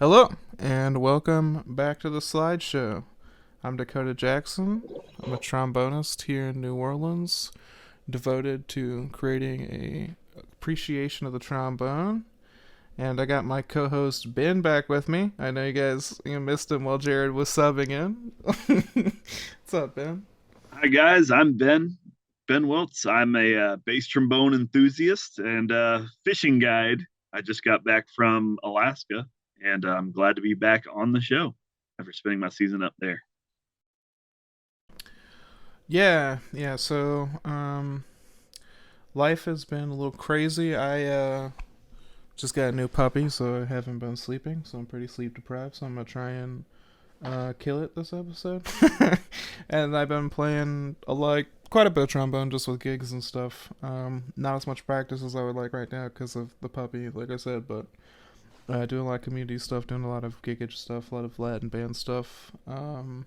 Hello, and welcome back to the slideshow. I'm Dakota Jackson. I'm a trombonist here in New Orleans, devoted to creating a appreciation of the trombone. And I got my co-host Ben back with me. I know you guys missed him while Jared was subbing in. What's up, Ben? Hi guys, I'm Ben WIltz. I'm a bass trombone enthusiast and fishing guide. I just got back from Alaska, and I'm glad to be back on the show after spending my season up there. Yeah. Life has been a little crazy. I just got a new puppy, so I haven't been sleeping, so I'm pretty sleep deprived. So I'm gonna try and kill it this episode. And I've been playing quite a bit of trombone just with gigs and stuff. Not as much practice as I would like right now because of the puppy, like I said, but doing a lot of community stuff, doing a lot of gigage stuff, a lot of Latin band stuff. But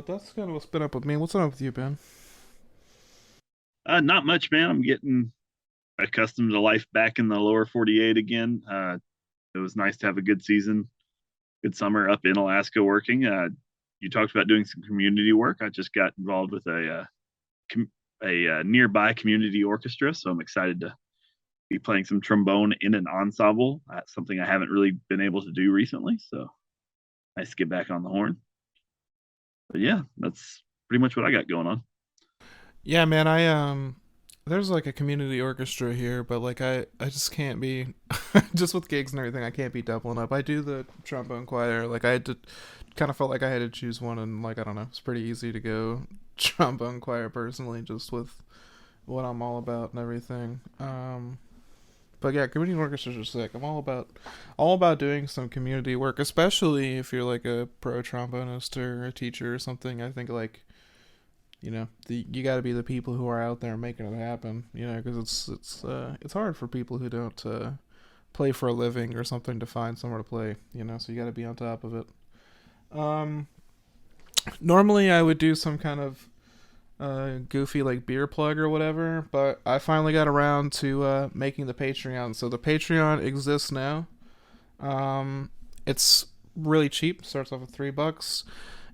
that's kind of what's been up with me. What's up with you, Ben? Not much, man. I'm getting accustomed to life back in the lower 48 again. It was nice to have a good season, good summer up in Alaska working. You talked about doing some community work. I just got involved with a nearby community orchestra, so I'm excited to be playing some trombone in an ensemble. That's something I haven't really been able to do recently. So nice to get back on the horn. But yeah, that's pretty much what I got going on. Yeah, man. I there's like a community orchestra here, but I just can't be just with gigs and everything. I can't be doubling up. I do the trombone choir. Like I did, kind of felt like I had to choose one, and like I don't know, it's pretty easy to go trombone choir personally, just with what I'm all about and everything. But yeah, community orchestras are sick. I'm all about doing some community work, especially if you're like a pro trombonist or a teacher or something. I think like you got to be the people who are out there making it happen. Because it's hard for people who don't play for a living or something to find somewhere to play. So you got to be on top of it. Um, Normally I would do some kind of goofy like beer plug or whatever, but I finally got around to making the Patreon. So the Patreon exists now. It's really cheap. Starts off at $3.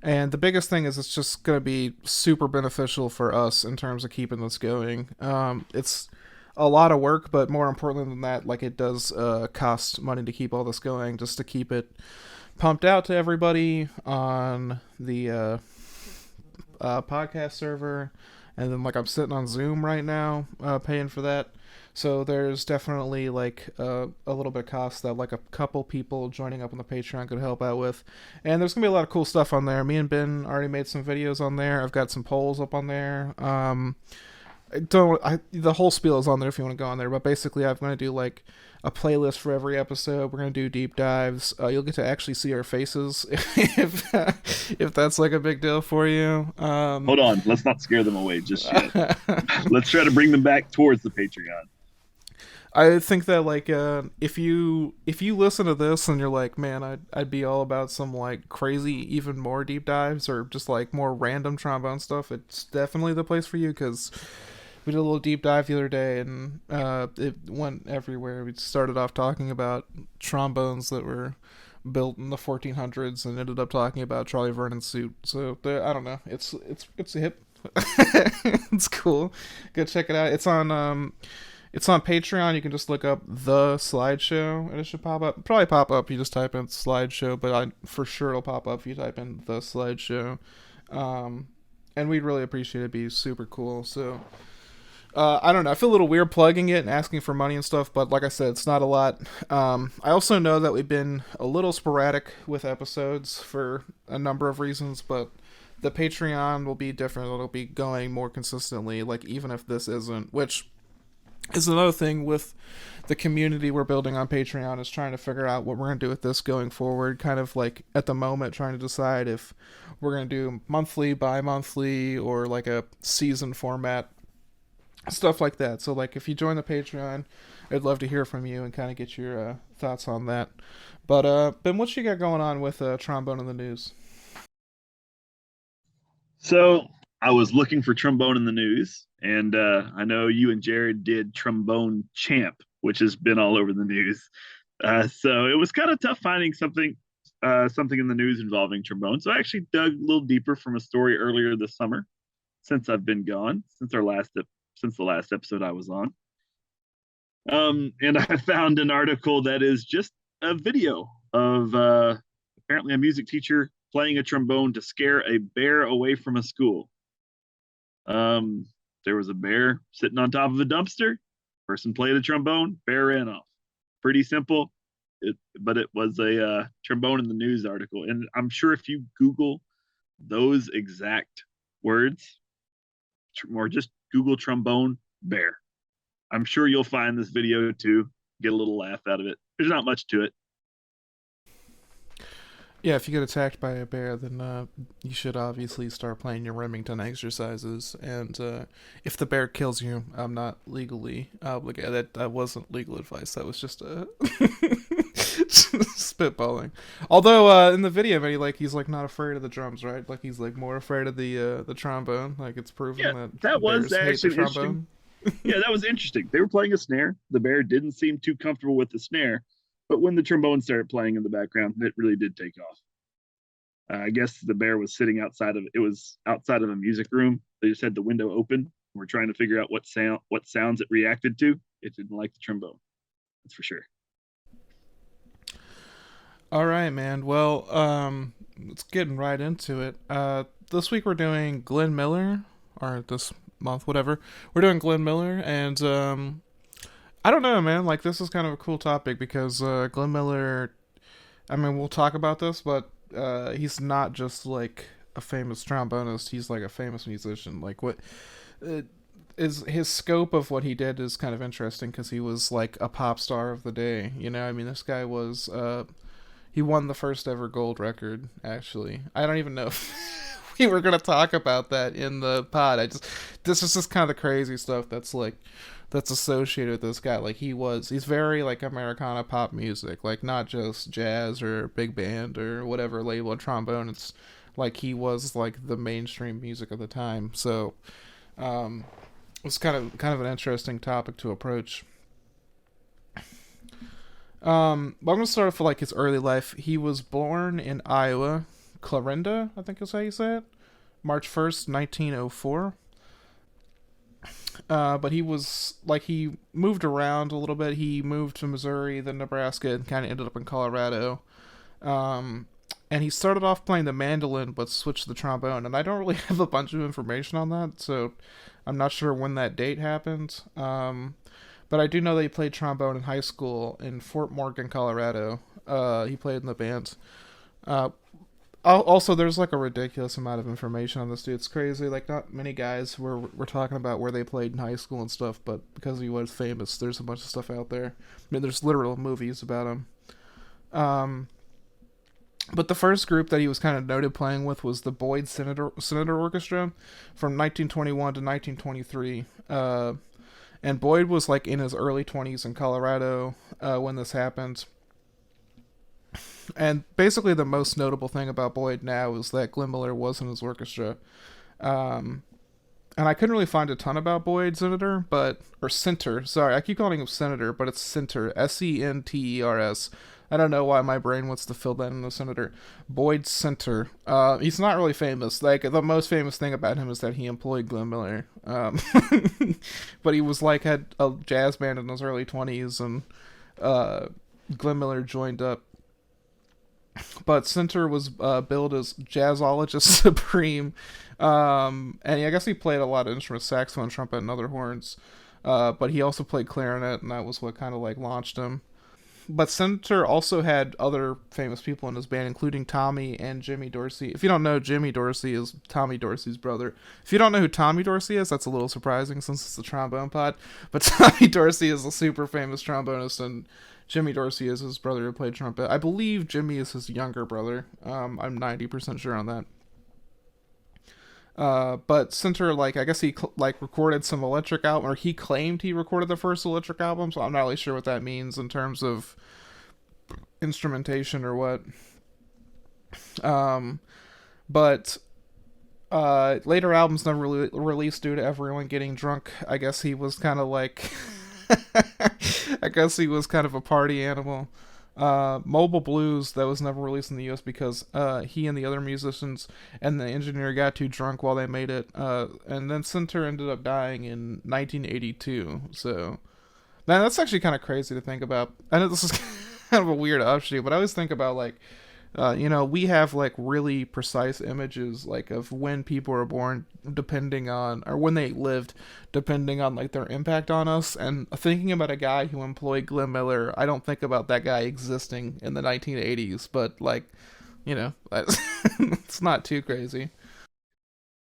And the biggest thing is it's just going to be super beneficial for us in terms of keeping this going. It's a lot of work, but more importantly than that, like it does cost money to keep all this going, just to keep it pumped out to everybody on the podcast server. And then like I'm sitting on Zoom right now, paying for that. So there's definitely like a little bit of cost that like a couple people joining up on the Patreon could help out with. And there's gonna be a lot of cool stuff on there. Me and Ben already made some videos on there. I've got some polls up on there. The whole spiel is on there if you want to go on there. But basically, I'm gonna do like a playlist for every episode. We're gonna do deep dives. You'll get to actually see our faces if that's like a big deal for you. Hold on, let's not scare them away just yet. Let's try to bring them back towards the Patreon. I think that like if you listen to this and you're like, man, I'd be all about some like crazy, even more deep dives or just like more random trombone stuff. It's definitely the place for you because we did a little deep dive the other day and it went everywhere. We started off talking about trombones that were built in the 1400s and ended up talking about Charlie Vernon's suit. So I don't know. It's hip. It's cool. Go check it out. It's on Patreon. You can just look up the slideshow, and it should pop up. Probably pop up. You just type in slideshow, but for sure it'll pop up if you type in the slideshow. Um, and we'd really appreciate it. It'd be super cool. So I don't know. I feel a little weird plugging it and asking for money and stuff, but like I said, it's not a lot. I also know that we've been a little sporadic with episodes for a number of reasons, but the Patreon will be different. It'll be going more consistently, like even if this isn't, which is another thing with the community we're building on Patreon is trying to figure out what we're going to do with this going forward. Kind of like at the moment trying to decide if we're going to do monthly, bi-monthly, or like a season format, stuff like that. So like if you join the Patreon, I'd love to hear from you and kind of get your thoughts on that. But Ben, what you got going on with trombone in the news? So I was looking for trombone in the news, and I know you and Jared did Trombone Champ, which has been all over the news. So it was kind of tough finding something in the news involving trombone. So I actually dug a little deeper from a story earlier this summer since I've been gone, since the last episode I was on. And I found an article that is just a video of apparently a music teacher playing a trombone to scare a bear away from a school. Um, there was a bear sitting on top of a dumpster. Person played a trombone, bear ran off. Pretty simple, but it was a trombone in the news article. And I'm sure if you Google those exact words, or just Google trombone bear, I'm sure you'll find this video too. Get a little laugh out of it. There's not much to it. Yeah, if you get attacked by a bear, then you should obviously start playing your Remington exercises. And if the bear kills you, I'm not legally obligated. That wasn't legal advice. That was just a spitballing. Although in the video, man, he's like not afraid of the drums, right? Like he's like more afraid of the trombone. Like it's Yeah, proven that that was bears hate the actually interesting. trombone. Yeah, that was interesting. They were playing a snare. The bear didn't seem too comfortable with the snare, but when the trombone started playing in the background, it really did take off. I guess the bear was sitting outside of it was outside of a music room. They just had the window open. We're trying to figure out what sounds it reacted to. It didn't like the trombone. That's for sure. All right, man. Well, let's get right into it. This week we're doing Glenn Miller, or this month, whatever. We're doing Glenn Miller, and I don't know, man. Like this is kind of a cool topic because Glenn Miller. I mean, we'll talk about this, but he's not just like a famous trombonist. He's like a famous musician. Like what uh, is his scope of what he did is kind of interesting because he was like a pop star of the day. You know, I mean, this guy was he won the first ever gold record. Actually, I don't even know if we were gonna talk about that in the pod. This is just kind of the crazy stuff that's associated with this guy. Like he's very like Americana pop music, like not just jazz or big band or whatever label of trombone. It's like he was like the mainstream music of the time. So it's kind of an interesting topic to approach. But I'm gonna start off with like his early life. He was born in Iowa, Clarinda, I think is how you say it, March 1st, 1904. But he was like he moved around a little bit. He moved to Missouri, then Nebraska, and kind of ended up in Colorado. Um, and he started off playing the mandolin, but switched to the trombone. And I don't really have a bunch of information on that, so I'm not sure when that date happened. But I do know that he played trombone in high school in Fort Morgan, Colorado. He played in the band. Uh, Also, there's like a ridiculous amount of information on this dude. It's crazy. Like, not many guys we're talking about where they played in high school and stuff, but because he was famous, there's a bunch of stuff out there. I mean, there's literal movies about him. Um, but the first group that he was kind of noted playing with was the Boyd Senator Orchestra from 1921 to 1923. And Boyd was like in his early 20s in Colorado when this happened. And basically, the most notable thing about Boyd now is that Glenn Miller was in his orchestra. Um, and I couldn't really find a ton about Boyd Senator, or Center. Sorry, I keep calling him Senator, but it's Center. Senters. I don't know why my brain wants to fill that in the Senator. Boyd Center. He's not really famous. Like, the most famous thing about him is that he employed Glenn Miller. But he was like, had a jazz band in his early 20s, and Glenn Miller joined up. But Center was billed as jazzologist supreme, and I guess he played a lot of instruments, saxophone, trumpet, and other horns. But he also played clarinet, and that was what kind of like launched him. But Center also had other famous people in his band, including Tommy and Jimmy Dorsey. If you don't know, Jimmy Dorsey is Tommy Dorsey's brother. If you don't know who Tommy Dorsey is, that's a little surprising since it's the trombone pod. But Tommy Dorsey is a super famous trombonist, and Jimmy Dorsey is his brother who played trumpet. I believe Jimmy is his younger brother. I'm 90% sure on that. But Center, like, I guess he like recorded some electric album, or he claimed he recorded the first electric album. So I'm not really sure what that means in terms of instrumentation or what. Um, but later albums never really released due to everyone getting drunk. I guess he was kind of like, I guess he was kind of a party animal. Mobile Blues, that was never released in the US because he and the other musicians and the engineer got too drunk while they made it. And then Center ended up dying in 1982. So, man, that's actually kind of crazy to think about. I know this is kind of a weird offshoot, but I always think about like we have like really precise images like of when people were born depending on or when they lived depending on like their impact on us. And thinking about a guy who employed Glenn Miller, I don't think about that guy existing in the 1980s, but like, it's not too crazy.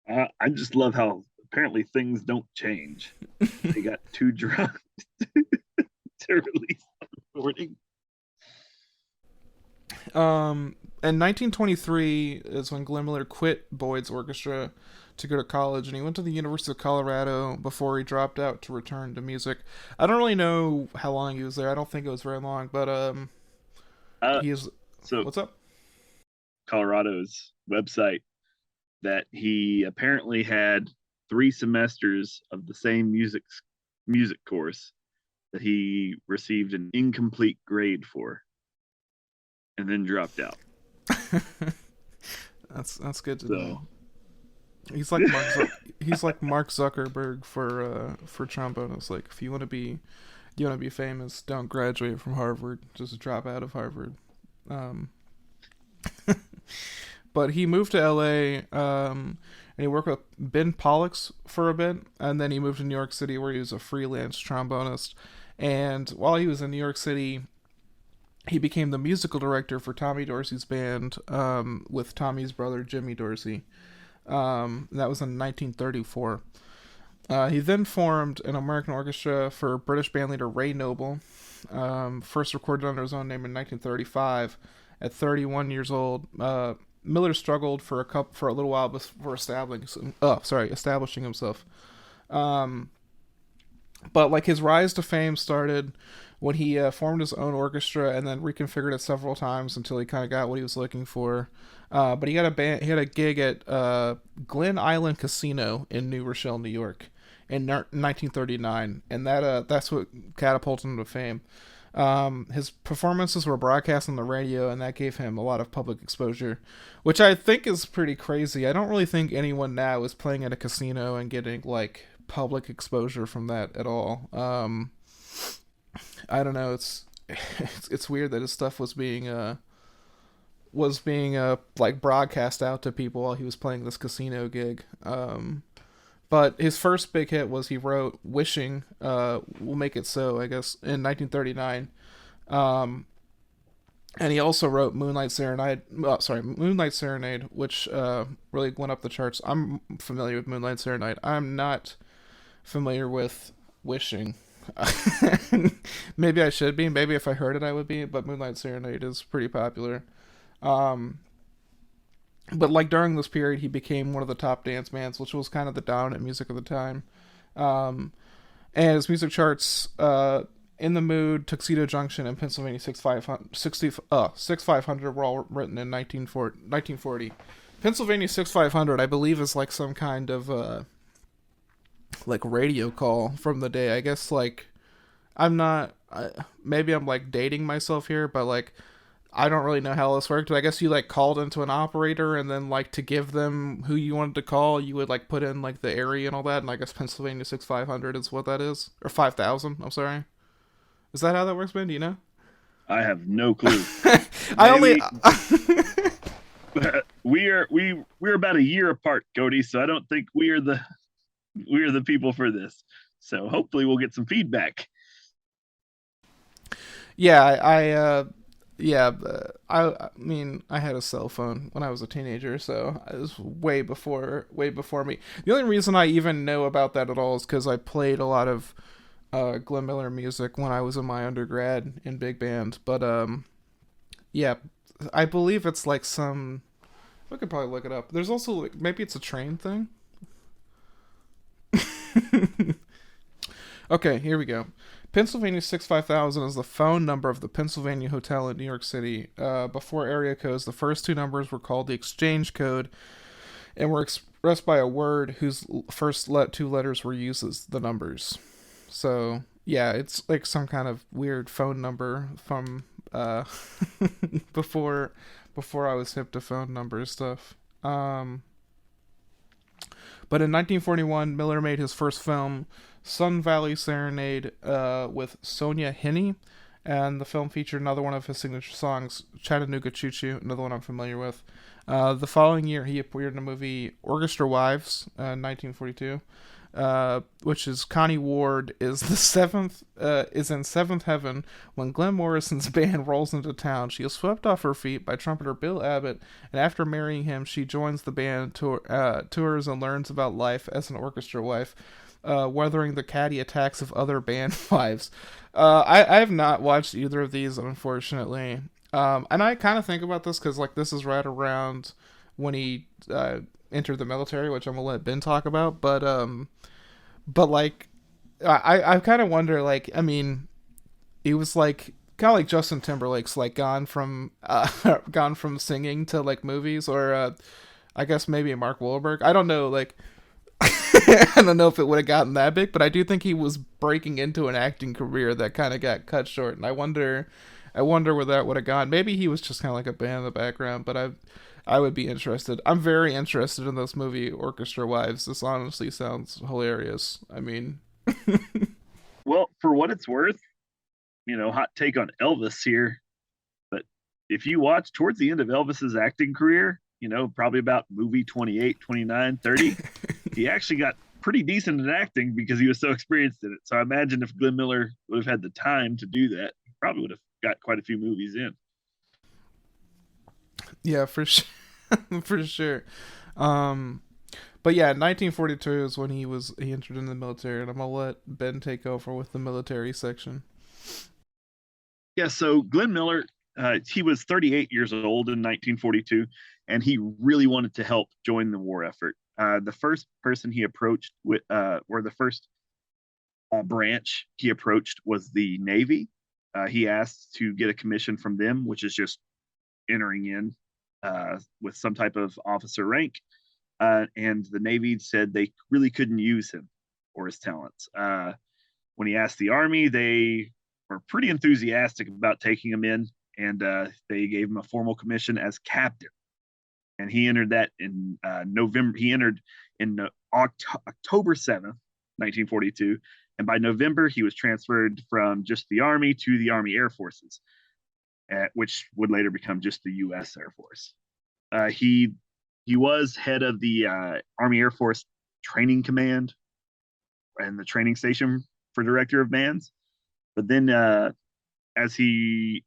I just love how apparently things don't change. They got too drunk to release the recording. In 1923 is when Glenn Miller quit Boyd's orchestra to go to college, and he went to the University of Colorado before he dropped out to return to music. I don't really know how long he was there. I don't think it was very long, but Uh, he is. so What's up? Colorado's website that he apparently had 3 semesters of the same music course that he received an incomplete grade for, and then dropped out. That's good to So know. He's like he's like Mark Zuckerberg for trombonists. Like if you want to be famous, don't graduate from Harvard. Just drop out of Harvard. Um, but he moved to LA, and he worked with Ben Pollux for a bit, and then he moved to New York City where he was a freelance trombonist. And while he was in New York City, he became the musical director for Tommy Dorsey's band, with Tommy's brother Jimmy Dorsey. That was in 1934. He then formed an American orchestra for British bandleader Ray Noble, first recorded under his own name in 1935. At 31 years old, Miller struggled for a little while before establishing himself. Um, but like his rise to fame started when he formed his own orchestra and then reconfigured it several times until he kind of got what he was looking for. But he had a gig at Glen Island Casino in New Rochelle, New York, in 1939, and that's what catapulted him to fame. His performances were broadcast on the radio, and that gave him a lot of public exposure, which I think is pretty crazy. I don't really think anyone now is playing at a casino and getting like public exposure from that at all. I don't know. It's weird that his stuff was being like broadcast out to people while he was playing this casino gig. But his first big hit was he wrote "Wishing Will Make It So," I guess, in 1939. And he also wrote Moonlight Serenade, which really went up the charts. I'm familiar with Moonlight Serenade. I'm not familiar with Wishing. Maybe I should be. Maybe if I heard it, I would be. But Moonlight Serenade is pretty popular. Um, but like during this period, he became one of the top dance bands, which was kind of the dominant music of the time. Um, and his music charts, "In the Mood," "Tuxedo Junction," and "Pennsylvania 6500" were all written in 1940. Pennsylvania 6500, I believe, is like some kind of like radio call from the day. I guess like I'm not. Maybe I'm like dating myself here, but like I don't really know how this worked. But I guess you like called into an operator, and then like to give them who you wanted to call, you would like put in like the area and all that. And I guess Pennsylvania 6500 is what that is, or 5000. I'm sorry. Is that how that works, Ben? Do you know? I have no clue. I only. Maybe we're about a year apart, Cody. So I don't think we are the people for this. So hopefully we'll get some feedback. Yeah, I mean, I had a cell phone when I was a teenager, so it was way before me. The only reason I even know about that at all is because I played a lot of Glenn Miller music when I was in my undergrad in big band. But yeah, I believe it's like some. I could probably look it up. There's also like, maybe it's a train thing. Okay, here we go. Pennsylvania 65000 is the phone number of the Pennsylvania Hotel in New York City. Before area codes, the first two numbers were called the exchange code and were expressed by a word whose first two letters were used as the numbers. So, yeah, it's like some kind of weird phone number from before before I was hip to phone number stuff. Um, but in 1941, Miller made his first film, Sun Valley Serenade, with Sonia Henney, and the film featured another one of his signature songs, Chattanooga Choo Choo, another one I'm familiar with. The following year, he appeared in the movie Orchestra Wives, 1942, which is Connie Ward is the seventh is in seventh heaven when Glenn Morrison's band rolls into town. She is swept off her feet by trumpeter Bill Abbott, and after marrying him, she joins the band, tours, and learns about life as an orchestra wife, weathering the catty attacks of other band wives. I have not watched either of these, unfortunately. And I kind of think about this because like this is right around when he entered the military, which I'm gonna let Ben talk about. But like I kind of wonder, like, I mean, he was like kind of like Justin Timberlake's like gone from gone from singing to like movies, or I guess maybe Mark Wahlberg. I don't know, like I don't know if it would have gotten that big, but I do think he was breaking into an acting career that kind of got cut short, and I wonder where that would have gone. Maybe he was just kind of like a band in the background, but I would be interested. I'm very interested in this movie, Orchestra Wives. This honestly sounds hilarious. I mean, Well, for what it's worth, hot take on Elvis here, but if you watch towards the end of Elvis's acting career, probably about movie 28, 29, 30, he actually got pretty decent at acting because he was so experienced in it. So I imagine if Glenn Miller would have had the time to do that, he probably would have got quite a few movies in. yeah, for sure, for sure. Um, but yeah, 1942 is when he entered in the military, and I'm gonna let Ben take over with the military section. Yeah, so Glenn Miller, he was 38 years old in 1942, and he really wanted to help join the war effort. The first person he approached or the first branch he approached was the Navy. He asked to get a commission from them, which is just entering in with some type of officer rank. And the Navy said they really couldn't use him or his talents. When he asked the Army, they were pretty enthusiastic about taking him in, and they gave him a formal commission as captain. And he entered that in November. He entered in October 7th, 1942, and by November he was transferred from just the Army to the Army Air Forces, which would later become just the U.S. Air Force. He was head of the Army Air Force Training Command and the training station for director of bands. But then, as he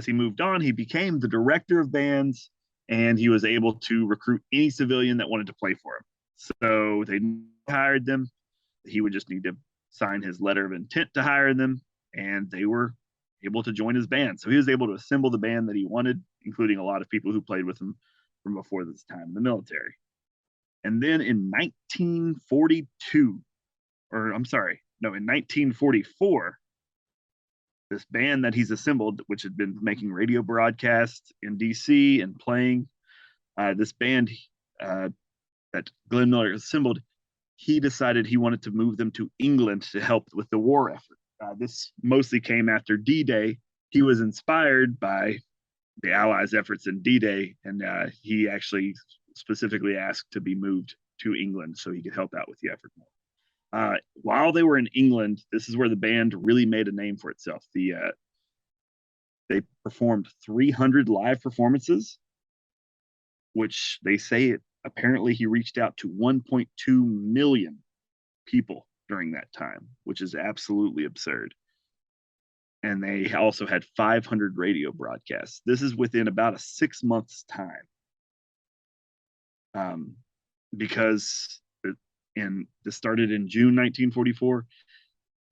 moved on, he became the director of bands, and he was able to recruit any civilian that wanted to play for him. So they hired them. He would just need to sign his letter of intent to hire them, and they were able to join his band. So he was able to assemble the band that he wanted, including a lot of people who played with him from before this time in the military. And then in 1942, or I'm sorry, no, in 1944, this band that he's assembled, which had been making radio broadcasts in DC and playing, this band that Glenn Miller assembled, he decided he wanted to move them to England to help with the war effort. This mostly came after D-Day. He was inspired by the Allies' efforts in D-Day, and he actually specifically asked to be moved to England so he could help out with the effort more. While they were in England, this is where the band really made a name for itself. They performed 300 live performances, which they say apparently he reached out to 1.2 million people during that time, which is absolutely absurd. And they also had 500 radio broadcasts. This is within about a 6 months time, because this started in June 1944,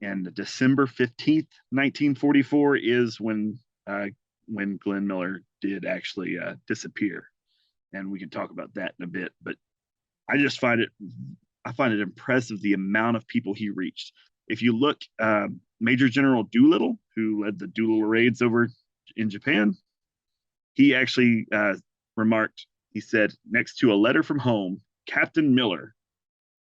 and December 15th, 1944 is when Glenn Miller did actually disappear, and we can talk about that in a bit. But I just find it impressive the amount of people he reached. If you look, Major General Doolittle, who led the Doolittle raids over in Japan, he actually remarked. He said, next to a letter from home, Captain Miller,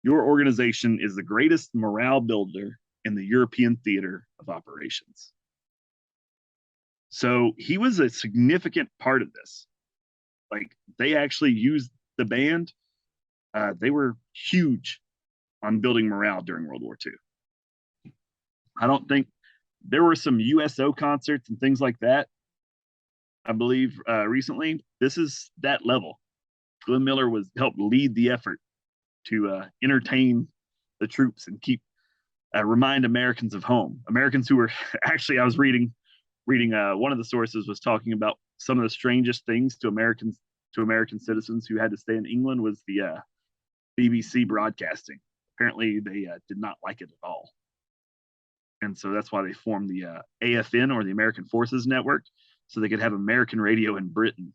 your organization is the greatest morale builder in the European theater of operations. So he was a significant part of this. Like they actually used the band. They were huge on building morale during World War II. I don't think there were some USO concerts and things like that. I believe recently. This is that level. Glenn Miller was helped lead the effort to entertain the troops and keep remind Americans of home. Americans who were actually, I was reading one of the sources was talking about some of the strangest things to American citizens who had to stay in England was the BBC broadcasting. Apparently, they did not like it at all, and so that's why they formed the AFN or the American Forces Network, so they could have American radio in Britain.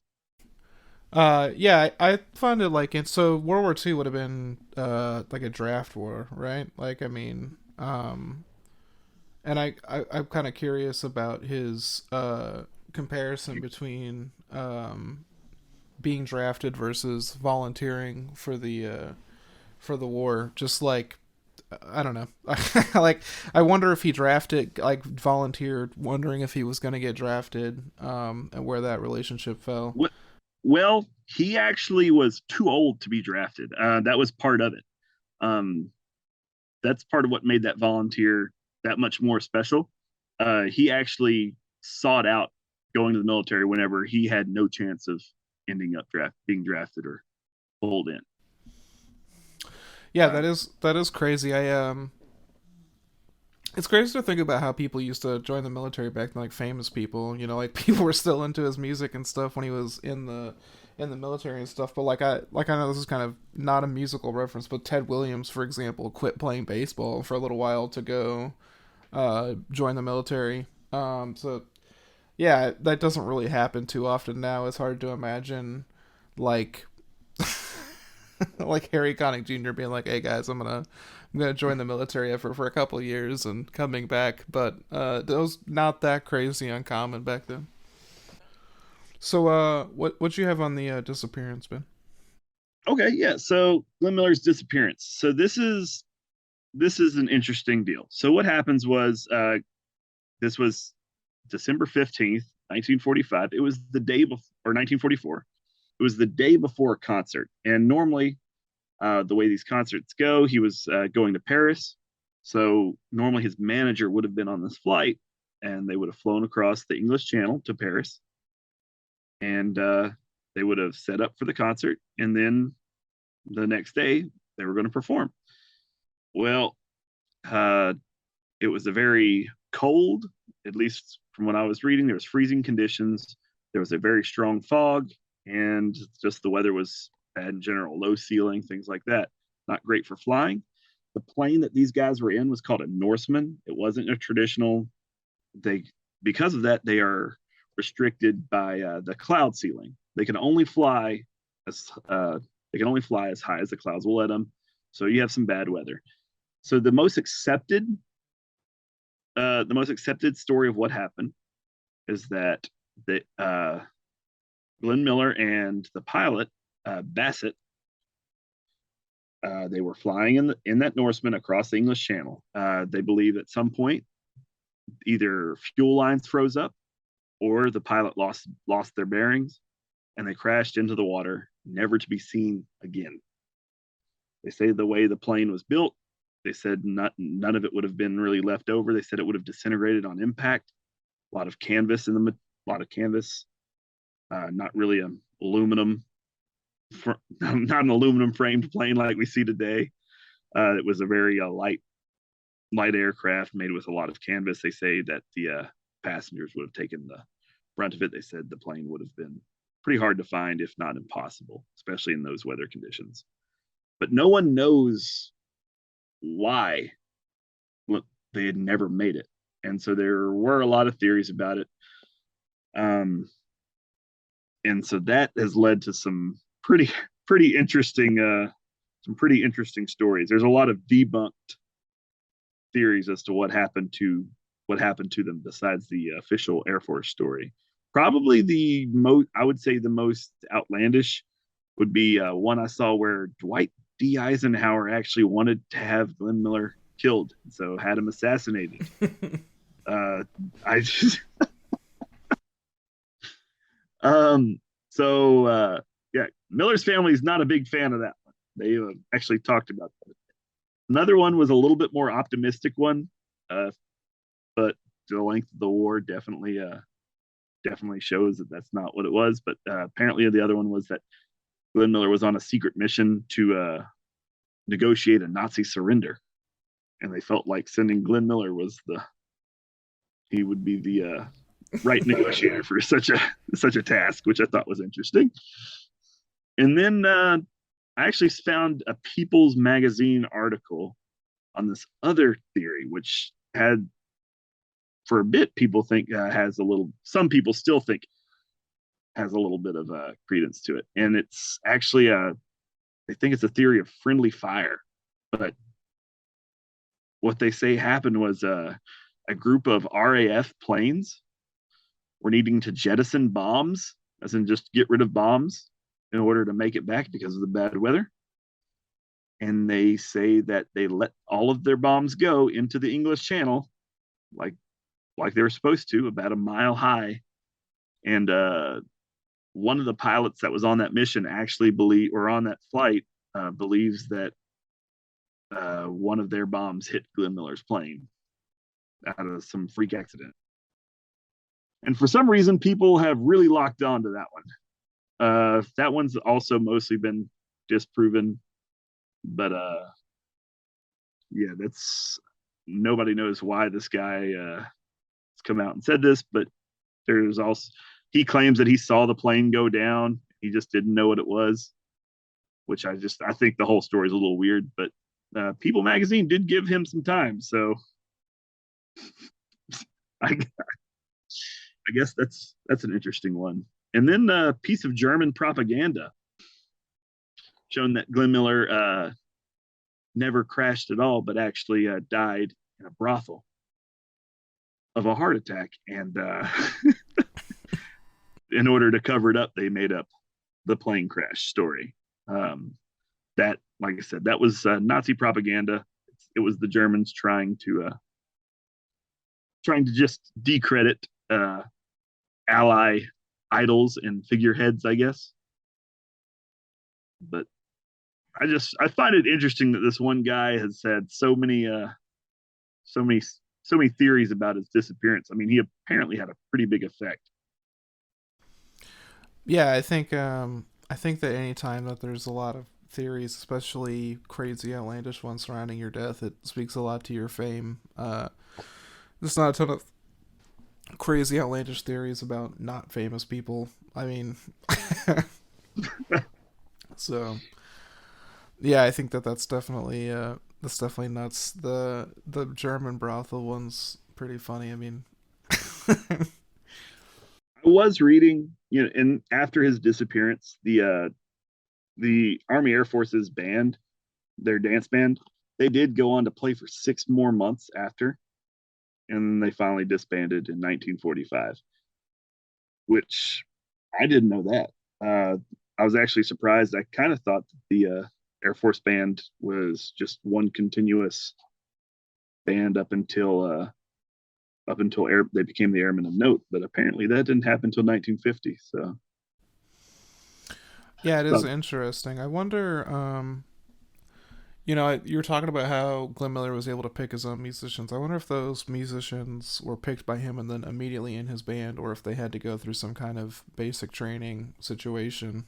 Yeah, I find it like it. So World War II would have been like a draft war, right? Like, I mean, and I'm kind of curious about his comparison between being drafted versus volunteering for the war. Just like I don't know, like I wonder if he drafted like volunteered, wondering if he was going to get drafted, and where that relationship fell. Well, he actually was too old to be drafted. That was part of it. Um, that's part of what made that volunteer that much more special. He actually sought out going to the military whenever he had no chance of ending up being drafted or pulled in. Yeah, Uh, that is crazy. I It's crazy to think about how people used to join the military back then, like famous people. You know, like people were still into his music and stuff when he was in the military and stuff. But like I know this is kind of not a musical reference, but Ted Williams, for example, quit playing baseball for a little while to go join the military. So yeah, that doesn't really happen too often now. It's hard to imagine like like Harry Connick Jr. being like, "Hey guys, I'm gonna join the military effort for a couple of years and coming back." But that was not that crazy uncommon back then. So what you have on the disappearance bin? okay, yeah. So Glenn Miller's disappearance. So this is an interesting deal. So what happens was this was December 15th, 1945. It was the day before, or 1944. It was the day before a concert. And normally, the way these concerts go, he was going to Paris. So normally his manager would have been on this flight and they would have flown across the English Channel to Paris and they would have set up for the concert. And then the next day, they were going to perform. Well, uh, it was a very cold, at least from what I was reading, there was freezing conditions. There was a very strong fog, and just the weather was bad in general, low ceiling, things like that. Not great for flying. The plane that these guys were in was called a Norseman. It wasn't a traditional. They because of that they are restricted by the cloud ceiling. As they can only fly as high as the clouds will let them. So you have some bad weather. So the most accepted story of what happened is that the Glenn Miller and the pilot Bassett, they were flying in that Norseman across the English Channel. They believe at some point either fuel lines froze up or the pilot lost their bearings and they crashed into the water, never to be seen again. They say the way the plane was built, they said none of it would have been really left over. They said it would have disintegrated on impact. A lot of canvas a lot of canvas, not really an aluminum, not an aluminum framed plane like we see today. It was a very light aircraft made with a lot of canvas. They say that the passengers would have taken the brunt of it. They said the plane would have been pretty hard to find, if not impossible, especially in those weather conditions. But no one knows why they had never made it. And so there were a lot of theories about it. Um, and so that has led to pretty pretty interesting some pretty interesting stories. There's a lot of debunked theories as to what happened to them besides the official Air Force story. Probably the most, I would say, the most outlandish would be one I saw where Dwight D. Eisenhower actually wanted to have Glenn Miller killed, so had him assassinated. Uh, I just So yeah, Miller's family is not a big fan of that one. They actually talked about that. Another one was a little bit more optimistic one, uh, but the length of the war definitely shows that that's not what it was. But apparently, the other one was that Glenn Miller was on a secret mission to negotiate a Nazi surrender, and they felt like sending Glenn Miller was the he would be the right negotiator for such a task, which I thought was interesting. And then I actually found a People's Magazine article on this other theory, which had for a bit people think has a little. Some people still think has a little bit of credence to it, and it's actually they think it's a theory of friendly fire. But what they say happened was a group of RAF planes were needing to jettison bombs, as in just get rid of bombs in order to make it back because of the bad weather. And they say that they let all of their bombs go into the English Channel, like they were supposed to, about a mile high. And one of the pilots that was on that mission actually believe, or on that flight, believes that one of their bombs hit Glenn Miller's plane out of some freak accident. And for some reason, people have really locked on to that one. That one's also mostly been disproven, but yeah, that's nobody knows why this guy has come out and said this, but there's also he claims that he saw the plane go down. He just didn't know what it was, which I think the whole story is a little weird. But People Magazine did give him some time, so I, I guess that's an interesting one. And then a piece of German propaganda showing that Glenn Miller never crashed at all, but actually died in a brothel of a heart attack. And in order to cover it up, they made up the plane crash story. That, like I said, that was Nazi propaganda. It was the Germans trying to just decredit ally idols and figureheads, I guess. But I find it interesting that this one guy has had so many so many theories about his disappearance. I mean, he apparently had a pretty big effect. Yeah, I think that anytime that there's a lot of theories, especially crazy, outlandish ones surrounding your death, it speaks a lot to your fame. There's not a ton of crazy, outlandish theories about not famous people. I mean, so yeah, I think that that's definitely nuts. The German brothel one's pretty funny. I mean, I was reading, and after his disappearance, the Army Air Forces band, their dance band, they did go on to play for 6 more months after, and they finally disbanded in 1945, which I didn't know that. I was actually surprised. I kind of thought that the Air Force band was just one continuous band up until they became the Airmen of Note, but apparently that didn't happen until 1950. So, yeah, it is so interesting. I wonder. You know, you were talking about how Glenn Miller was able to pick his own musicians. I wonder if those musicians were picked by him and then immediately in his band, or if they had to go through some kind of basic training situation.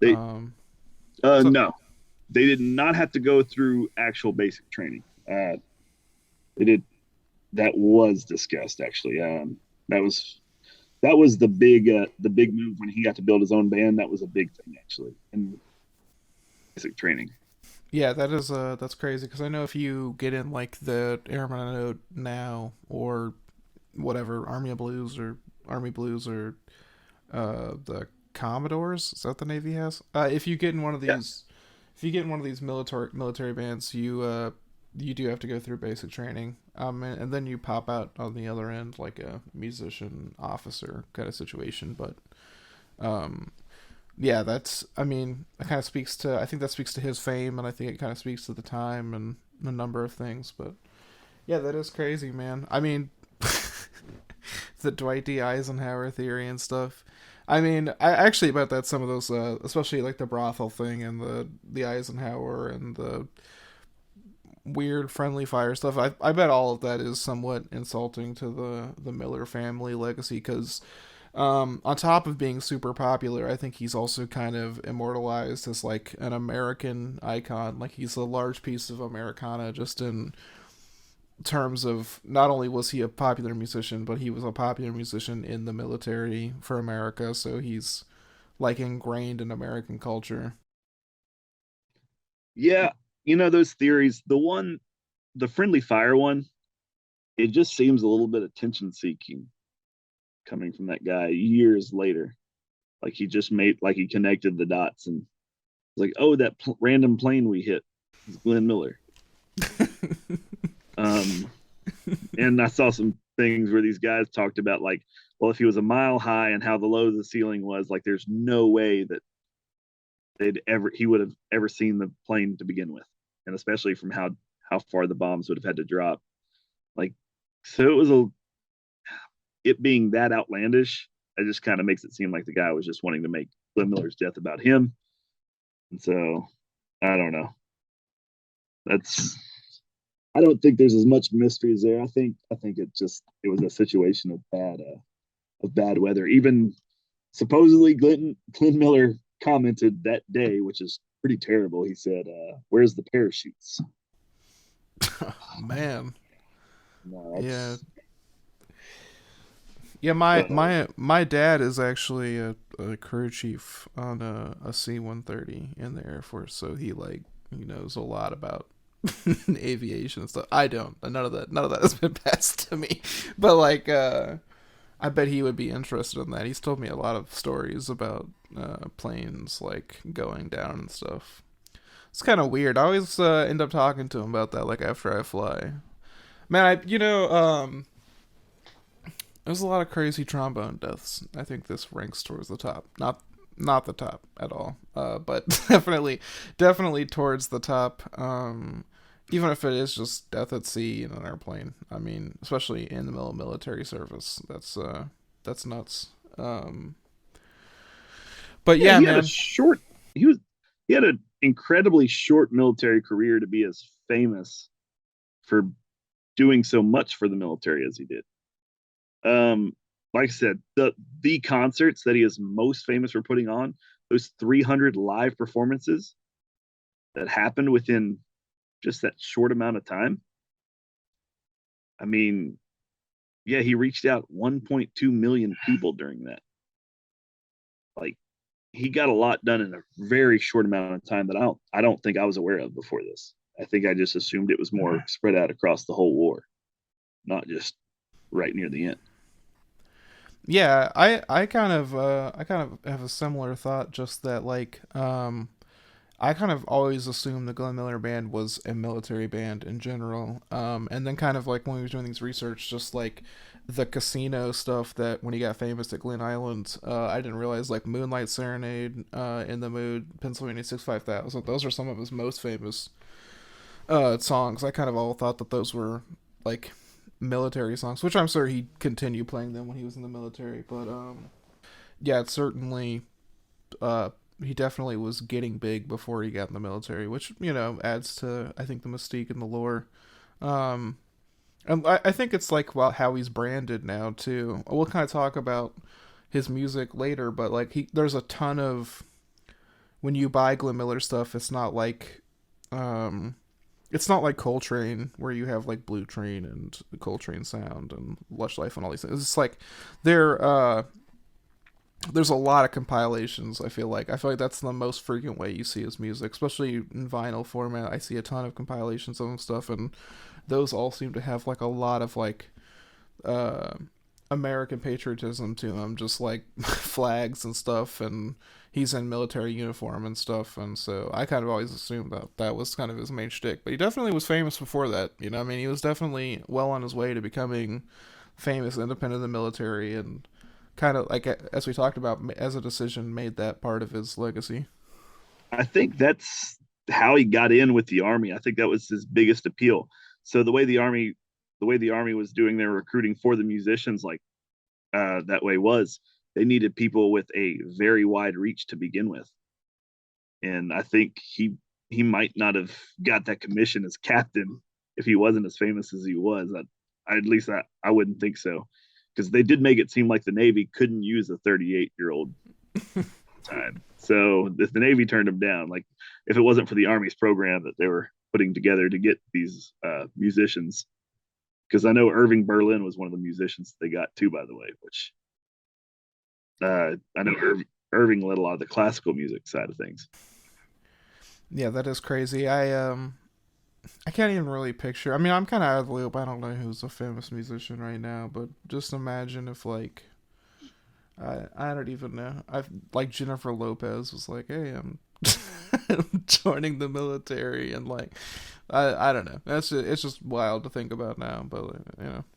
they Um, so no, they did not have to go through actual basic training. They did that was discussed actually. That was the big move when he got to build his own band. That was a big thing actually in basic training. yeah, that's crazy because I know if you get in like the Airman I know now or whatever Army Blues or the Commodores, is that the Navy has? If you get in one of Yes. these, if you get in one of these military bands, you do have to go through basic training, and then you pop out on the other end like a musician officer kind of situation. But um, yeah, that's I mean, that kind of speaks to I think that speaks to his fame, and I think it kind of speaks to the time and a number of things. But yeah, that is crazy, man. I mean, the Dwight D. Eisenhower theory and stuff. I mean, I actually bet that some of those, especially like the brothel thing and the Eisenhower and the weird friendly fire stuff, I bet all of that is somewhat insulting to the Miller family legacy because on top of being super popular, I think he's also kind of immortalized as like an American icon. Like he's a large piece of Americana, just in terms of not only was he a popular musician, but he was a popular musician in the military for America. So he's like ingrained in American culture. Yeah, those theories. The friendly fire one, it just seems a little bit attention seeking coming from that guy years later. Like he just made, like he connected the dots and was like, oh, that random plane we hit is Glenn Miller. Um, and I saw some things where these guys talked about like, well, if he was a mile high and how the low of the ceiling was, like, there's no way that he would have ever seen the plane to begin with, and especially from how far the bombs would have had to drop. Like, so it was it being that outlandish. It just kind of makes it seem like the guy was just wanting to make Glenn Miller's death about him, and so I don't know. That's I don't think there's as much mystery as there. I think it was a situation of bad weather. Even supposedly Glenn Miller commented that day, which is pretty terrible. He said, "Where's the parachutes?" Man, No, yeah, that's yeah. My but my my dad is actually a crew chief on a C-130 in the Air Force, so he knows a lot about aviation and stuff. I don't. None of that has been passed to me. But I bet he would be interested in that. He's told me a lot of stories about planes like going down and stuff. It's kind of weird. I always end up talking to him about that like after I fly. Man, there's a lot of crazy trombone deaths. I think this ranks towards the top. Not the top at all, but definitely towards the top. Even if it is just death at sea in an airplane. I mean, especially in the middle of military service, that's nuts. But yeah, yeah, he had a man. short. He had an incredibly short military career to be as famous for doing so much for the military as he did. Um, like I said, the concerts that he is most famous for putting on, those 300 live performances that happened within just that short amount of time. I mean, yeah, he reached out 1.2 million people during that. Like, he got a lot done in a very short amount of time that I don't think I was aware of before this. I think I just assumed it was more spread out across the whole war, not just right near the end. Yeah, I kind of have a similar thought. Just that I kind of always assumed the Glenn Miller Band was a military band in general. And then kind of like when we were doing these research, just like the casino stuff that when he got famous at Glen Island, I didn't realize like Moonlight Serenade, In the Mood, Pennsylvania 65000. Those are some of his most famous songs. I kind of all thought that those were like military songs, which I'm sure he'd continue playing them when he was in the military. But yeah, it's certainly uh, he definitely was getting big before he got in the military, which adds to I think the mystique and the lore. Um, and I think it's like well, how he's branded now too. We'll kind of talk about his music later, but like there's a ton of when you buy Glenn Miller stuff, um, it's not like Coltrane where you have like Blue Train and Coltrane Sound and Lush Life and all these things. It's like they're there's a lot of compilations. I feel like that's the most frequent way you see his music, especially in vinyl format. I see a ton of compilations of stuff, and those all seem to have like a lot of like uh, American patriotism to him, just like flags and stuff, and he's in military uniform and stuff, and so I kind of always assumed that that was kind of his main shtick. But he definitely was famous before that. I mean, he was definitely well on his way to becoming famous, independent of the military, and kind of like as we talked about, as a decision, made that part of his legacy. I think that's how he got in with the army. I think that was his biggest appeal. So the way the army was doing their recruiting for the musicians, like that way was they needed people with a very wide reach to begin with, and I think he might not have got that commission as captain if he wasn't as famous as he was. At least I wouldn't think so, because they did make it seem like the Navy couldn't use a 38-year-old time. So if the Navy turned him down, like if it wasn't for the Army's program that they were putting together to get these musicians, because I know Irving Berlin was one of the musicians they got too, by the way, which I know Irving led a lot of the classical music side of things. Yeah, that is crazy. I can't even really picture. I mean, I'm kind of out of the loop. I don't know who's a famous musician right now, but just imagine if like I don't even know. I like Jennifer Lopez was like, "Hey, I'm joining the military," and like I don't know. It's just wild to think about now. But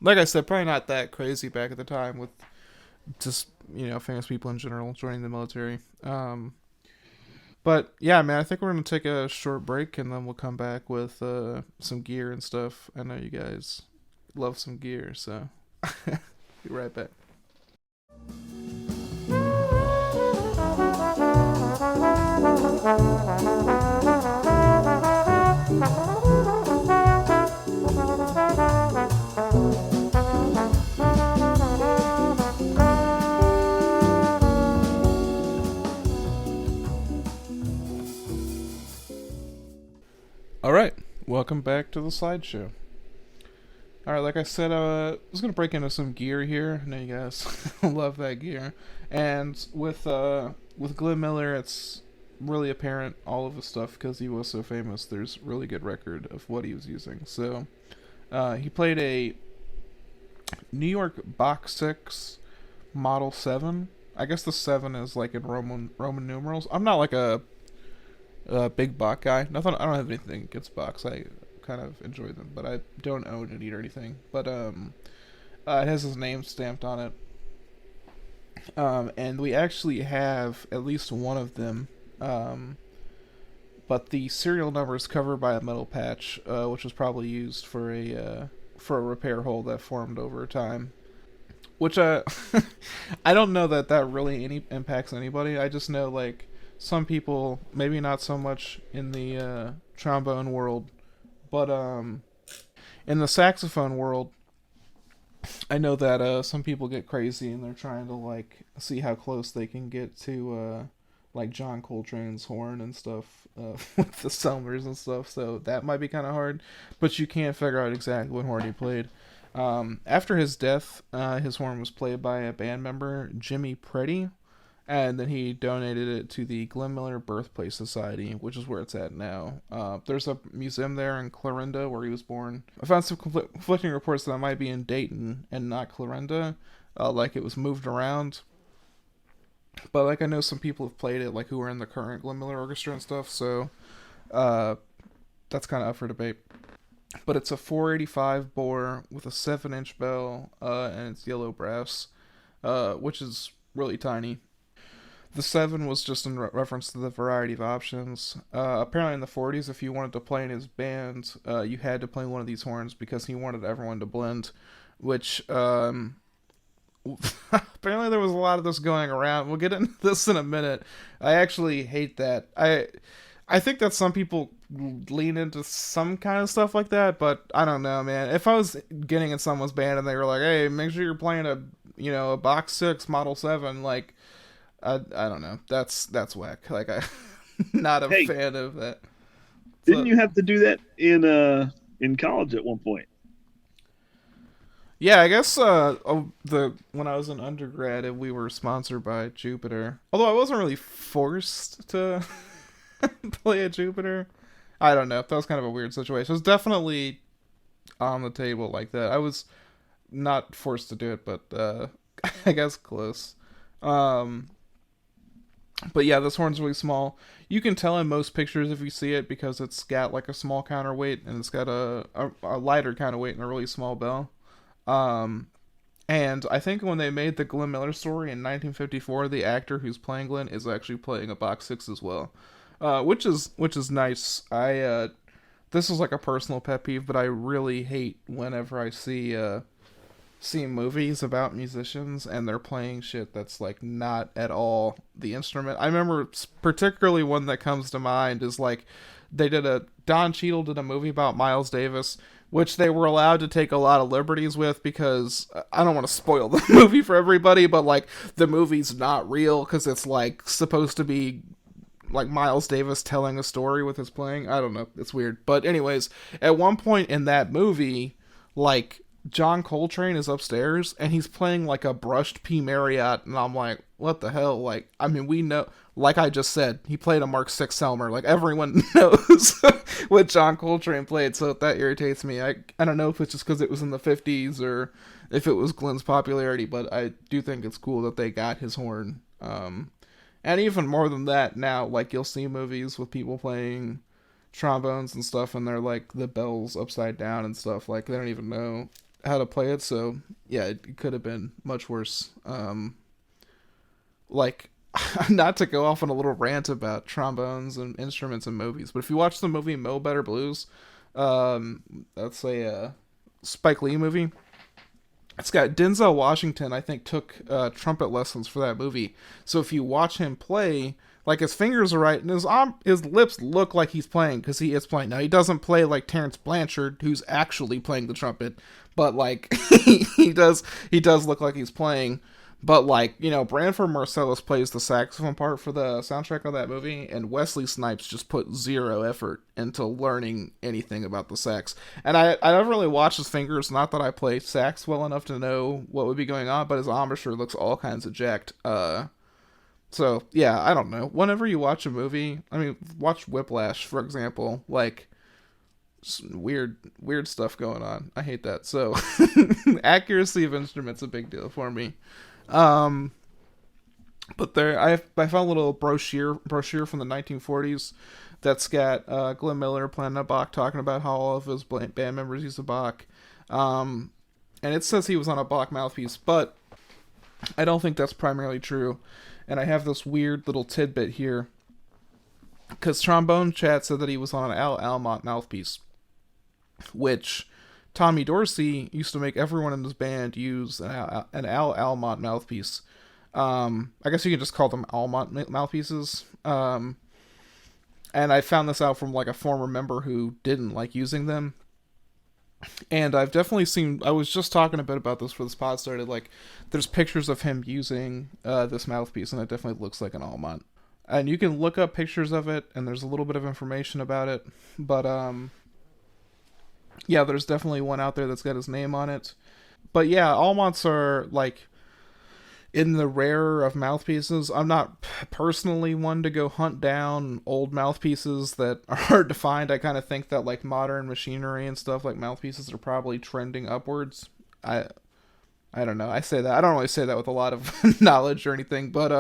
like I said, probably not that crazy back at the time with just famous people in general joining the military. But yeah, man, I think we're gonna take a short break and then we'll come back with some gear and stuff. I know you guys love some gear, so be right back. All right, welcome back to the slideshow. All right, like I said, I was gonna break into some gear here. I know you guys love that gear, and with Glenn Miller, it's really apparent all of his stuff because he was so famous. There's really good record of what he was using. So he played a New York Bach 6 Model 7. I guess the 7 is like in Roman numerals. I'm not like a big Bach guy. Nothing. I don't have anything against Bachs. I kind of enjoy them, but I don't own it or anything. But it has his name stamped on it. And we actually have at least one of them. But the serial number is covered by a metal patch, which was probably used for a repair hole that formed over time. Which I don't know that really impacts anybody. I just know like some people, maybe not so much in the trombone world, but in the saxophone world, I know that some people get crazy and they're trying to like see how close they can get to like John Coltrane's horn and stuff with the Selmers and stuff. So that might be kind of hard, but you can't figure out exactly what horn he played. After his death, his horn was played by a band member, Jimmy Preddy, and then he donated it to the Glenn Miller Birthplace Society, which is where it's at now. There's a museum there in Clarinda where he was born. I found some conflicting reports that it might be in Dayton and not Clarinda, like it was moved around. But like I know some people have played it, like who are in the current Glenn Miller Orchestra and stuff, so that's kind of up for debate. But it's a 485 bore with a 7-inch bell, and it's yellow brass, which is really tiny. The 7 was just in reference to the variety of options. Apparently in the 40s, if you wanted to play in his band, you had to play one of these horns because he wanted everyone to blend, which, apparently there was a lot of this going around. We'll get into this in a minute. I actually hate that. I think that some people lean into some kind of stuff like that, but I don't know, man. If I was getting in someone's band and they were like, "Hey, make sure you're playing a Box 6 Model 7," like I don't know. That's whack. Like I not a Hey, fan of that. didn't So you have to do that in college at one point? yeah, I guess the when I was in undergrad, we were sponsored by Jupiter. Although I wasn't really forced to play a Jupiter. I don't know. That was kind of a weird situation. It was definitely on the table like that. I was not forced to do it, but I guess close. Um, but yeah, this horn's really small. You can tell in most pictures if you see it because it's got like a small counterweight and it's got a lighter counterweight and a really small bell. Um, and I think when they made the Glenn Miller story in 1954, the actor who's playing Glenn is actually playing a Box 6 as well, which is nice. This is like a personal pet peeve, but I really hate whenever I see see movies about musicians and they're playing shit that's like not at all the instrument. I remember particularly one that comes to mind is like Don Cheadle did a movie about Miles Davis, which they were allowed to take a lot of liberties with because I don't want to spoil the movie for everybody, but like the movie's not real because it's like supposed to be like Miles Davis telling a story with his playing. I don't know, it's weird. But anyways, at one point in that movie, like John Coltrane is upstairs and he's playing like a brushed P Marriott, and I'm like, what the hell? Like, I mean, we know, like I just said, he played a Mark VI Selmer. Like everyone knows what John Coltrane played, so that irritates me. I don't know if it's just because it was in the 50s or if it was Glenn's popularity, but I do think it's cool that they got his horn. And even more than that, now like you'll see movies with people playing trombones and stuff, and they're like the bells upside down and stuff. Like they don't even know how to play it. So yeah, it could have been much worse. Like not to go off on a little rant about trombones and instruments in movies, but if you watch the movie Mo Better Blues, that's a Spike Lee movie. It's got Denzel Washington, I think, took trumpet lessons for that movie. So if you watch him play, like his fingers are right, and his lips look like he's playing because he is playing. Now he doesn't play like Terrence Blanchard, who's actually playing the trumpet, but like he does look like he's playing. But like Branford Marsalis plays the saxophone part for the soundtrack of that movie, and Wesley Snipes just put zero effort into learning anything about the sax. And I never really watched his fingers. Not that I play sax well enough to know what would be going on, but his embouchure looks all kinds of jacked. So yeah, I don't know. Whenever you watch a movie, I mean, watch Whiplash for example, like weird stuff going on. I hate that. So accuracy of instruments a big deal for me. Um, but I found a little brochure from the 1940s that's got Glenn Miller playing a Bach, talking about how all of his band members use a Bach, and it says he was on a Bach mouthpiece, but I don't think that's primarily true. And I have this weird little tidbit here because Trombone Chat said that he was on an Al Almont mouthpiece, which Tommy Dorsey used to make everyone in his band use an Al Almont mouthpiece. I guess you can just call them Almont mouthpieces. And I found this out from like a former member who didn't like using them. And I've definitely seen. I was just talking a bit about this before this pod started. Like, there's pictures of him using this mouthpiece, and it definitely looks like an Almont. And you can look up pictures of it, and there's a little bit of information about it. But yeah, there's definitely one out there that's got his name on it. But yeah, Almonts are like in the rarer of mouthpieces. I'm not personally one to go hunt down old mouthpieces that are hard to find. I kind of think that like modern machinery and stuff like mouthpieces are probably trending upwards. I don't know. I say that. I don't really say that with a lot of knowledge or anything, but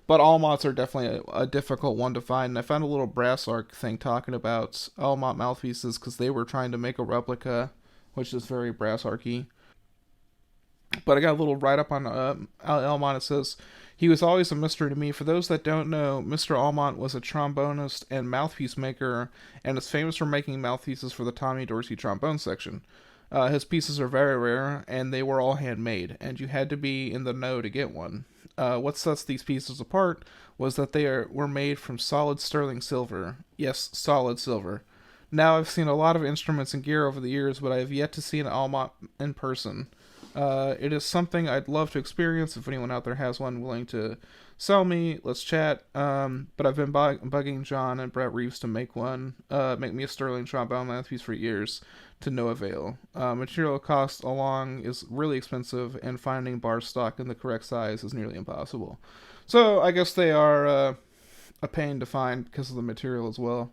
Almonts are definitely a difficult one to find. And I found a little brass arc thing talking about Almont mouthpieces because they were trying to make a replica, which is very brass arcy. But I got a little write-up on Almont. It says, he was always a mystery to me. For those that don't know, Mr. Almont was a trombonist and mouthpiece maker, and is famous for making mouthpieces for the Tommy Dorsey trombone section. His pieces are very rare, and they were all handmade, and you had to be in the know to get one. What sets these pieces apart was that were made from solid sterling silver. Yes, solid silver. Now, I've seen a lot of instruments and gear over the years, but I have yet to see an Almont in person. It is something I'd love to experience. If anyone out there has one willing to sell me, let's chat. But I've been bugging John and Brett Reeves to make me a sterling trombone mouthpiece for years, to no avail. Material cost along is really expensive, and finding bar stock in the correct size is nearly impossible. So I guess they are a pain to find because of the material as well.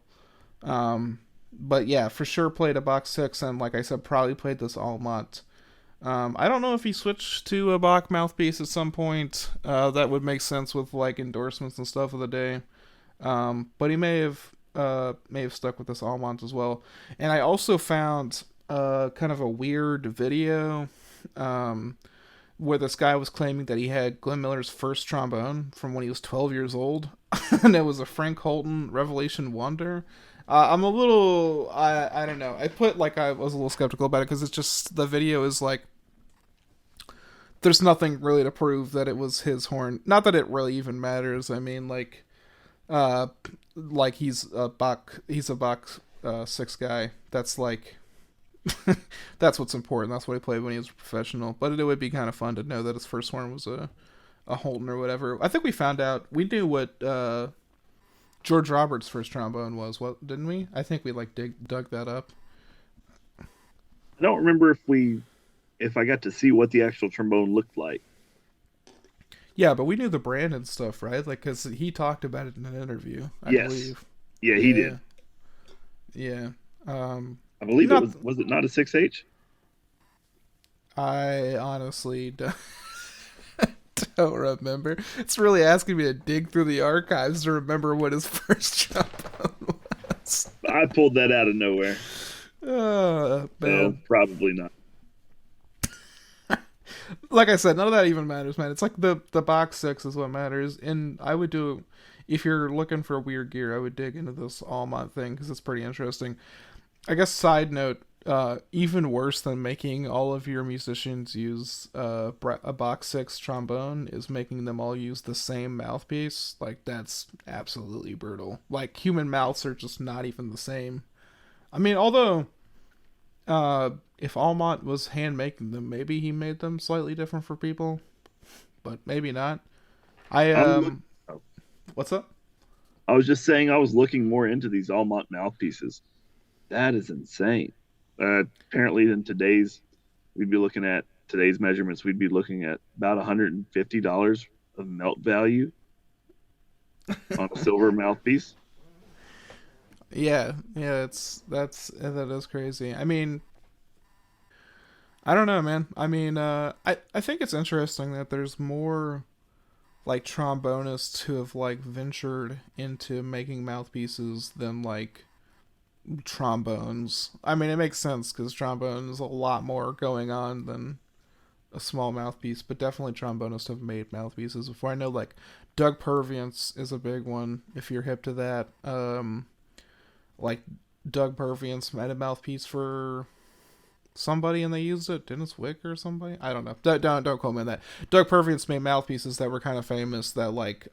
But yeah, for sure played a Bach 6, and like I said, probably played this Almont. I don't know if he switched to a Bach mouthpiece at some point. That would make sense with like endorsements and stuff of the day. But he may have stuck with this Almont as well. And I also found kind of a weird video where this guy was claiming that he had Glenn Miller's first trombone from when he was 12 years old, and it was a Frank Holton Revelation Wonder. I'm a little, I don't know. I was a little skeptical about it because it's just, the video is like there's nothing really to prove that it was his horn. Not that it really even matters. I mean, uh, like he's a Bach 6 guy. That's like that's what's important. That's what he played when he was a professional. But it would be kind of fun to know that his first horn was a Holton or whatever. I think we found out. We knew what George Roberts' first trombone was. What didn't we? I think we like dug that up. I don't remember if I got to see what the actual trombone looked like. Yeah, but we knew the brand and stuff, right? Like, because he talked about it in an interview, I Yes. believe. Yeah, he Yeah, did. yeah. I believe it Not. was it not a 6H? I honestly don't remember. It's really asking me to dig through the archives to remember what his first trombone was. I pulled that out of nowhere. So Man. probably not. Like I said, none of that even matters, man. It's like the box 6 is what matters. And I would do, if you're looking for weird gear, I would dig into this Allmont thing because it's pretty interesting. I guess side note, even worse than making all of your musicians use a box 6 trombone is making them all use the same mouthpiece. Like, that's absolutely brutal. Like, human mouths are just not even the same. I mean, although if Almont was hand making them, maybe he made them slightly different for people, but maybe not. I I'm look, what's up? I was just saying I was looking more into these Almont mouthpieces. That is insane. Apparently, in we'd be looking at today's measurements. We'd be looking at about $150 of melt value on a silver mouthpiece. Yeah, yeah, that is crazy. I mean, I don't know, man. I mean, I think it's interesting that there's more like trombonists who have like ventured into making mouthpieces than like trombones. I mean, it makes sense because trombone is a lot more going on than a small mouthpiece, but definitely trombonists have made mouthpieces before. I know like Doug Purviance is a big one if you're hip to that. Like Doug Purviance made a mouthpiece for somebody and they used it. Dennis Wick or somebody. I don't know. Don't quote me on that. Doug Purviance made mouthpieces that were kind of famous that like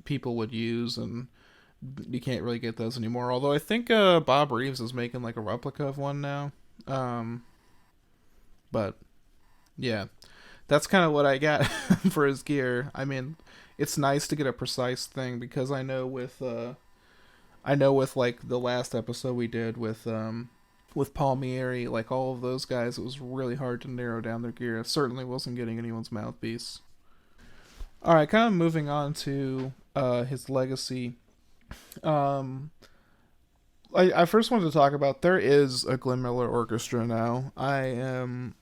people would use, and you can't really get those anymore. Although I think Bob Reeves is making like a replica of one now. Um, but yeah, that's kind of what I got for his gear. I mean, it's nice to get a precise thing because I know with like the last episode we did with Palmieri, like all of those guys, it was really hard to narrow down their gear. It certainly wasn't getting anyone's mouthpiece. All right, kind of moving on to his legacy. Um, I first wanted to talk about there is a Glenn Miller Orchestra now. I am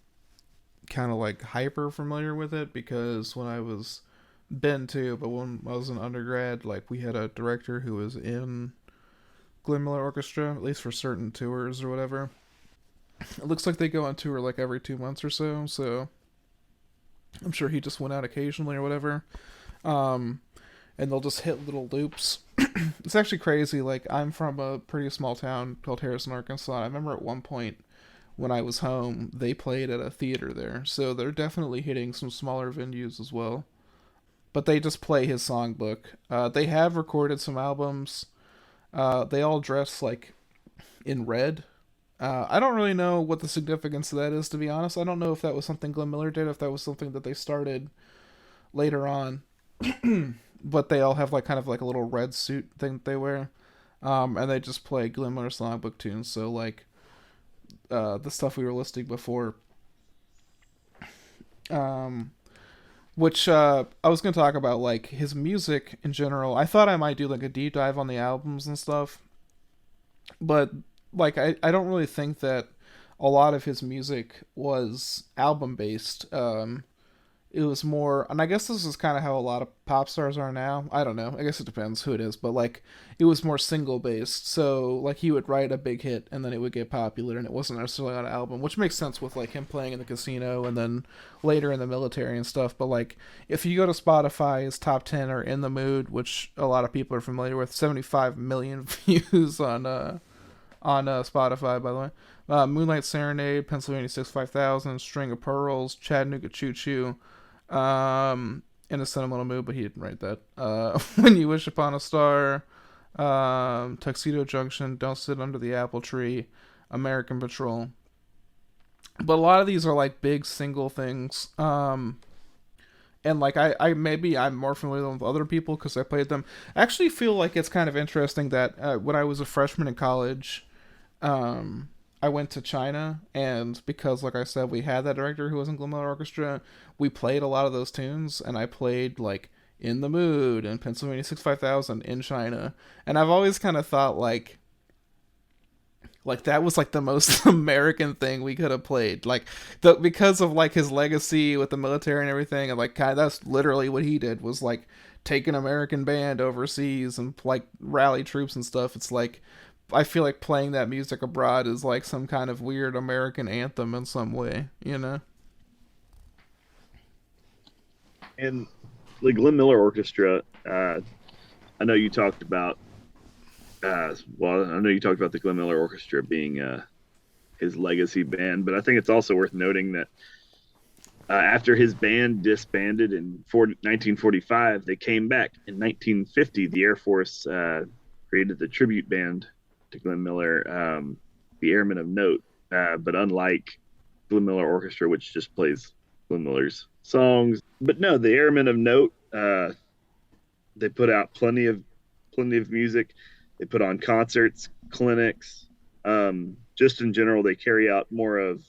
kind of like hyper familiar with it because when I was Ben too, but when I was an undergrad, like we had a director who was in Glenn Miller Orchestra, at least for certain tours or whatever. It looks like they go on tour like every 2 months or so, so I'm sure he just went out occasionally or whatever. Um, and they'll just hit little loops. It's actually crazy. Like, I'm from a pretty small town called Harrison, Arkansas. I remember at one point when I was home, they played at a theater there. So they're definitely hitting some smaller venues as well. But they just play his songbook. They have recorded some albums. They all dress like in red. I don't really know what the significance of that is, to be honest. I don't know if that was something Glenn Miller did, if that was something that they started later on. But they all have like kind of like a little red suit thing that they wear. And they just play Glenn Miller songbook tunes. So like the stuff we were listing before. Um, which I was gonna talk about like his music in general. I thought I might do like a deep dive on the albums and stuff, but like I don't really think that a lot of his music was album based. It was more, and I guess this is kind of how a lot of pop stars are now. I don't know. I guess it depends who it is, but like it was more single based. So like he would write a big hit and then it would get popular, and it wasn't necessarily on an album, which makes sense with like him playing in the casino and then later in the military and stuff. But like if you go to Spotify, his top 10 are "In the Mood," which a lot of people are familiar with, 75 million views on on Spotify, by the way. Moonlight Serenade, Pennsylvania 65000, String of Pearls, Chattanooga Choo Choo. In a sentimental mood, but he didn't write that. When You Wish Upon a Star, Tuxedo Junction, Don't Sit Under the Apple Tree, American Patrol. But a lot of these are like big single things. And like I maybe I'm more familiar with other people because I played them. I actually feel like it's kind of interesting that when I was a freshman in college, I went to China, and because, like I said, we had that director who was in Glen Miller Orchestra, we played a lot of those tunes, and I played like In the Mood and Pennsylvania 65000 in China, and I've always kind of thought like that was like the most American thing we could have played, like because of like his legacy with the military and everything, and like kind of that's literally what he did was like take an American band overseas and like rally troops and stuff. It's like I feel like playing that music abroad is like some kind of weird American anthem in some way, you know? And the Glenn Miller Orchestra, I know you talked about, I know you talked about the Glenn Miller Orchestra being his legacy band, but I think it's also worth noting that after his band disbanded in 1945, they came back. In 1950, the Air Force created the tribute band to Glenn Miller, the Airmen of Note. But unlike Glenn Miller Orchestra, which just plays Glenn Miller's songs, but no, the Airmen of Note, they put out plenty of music. They put on concerts, clinics. Just in general, they carry out more of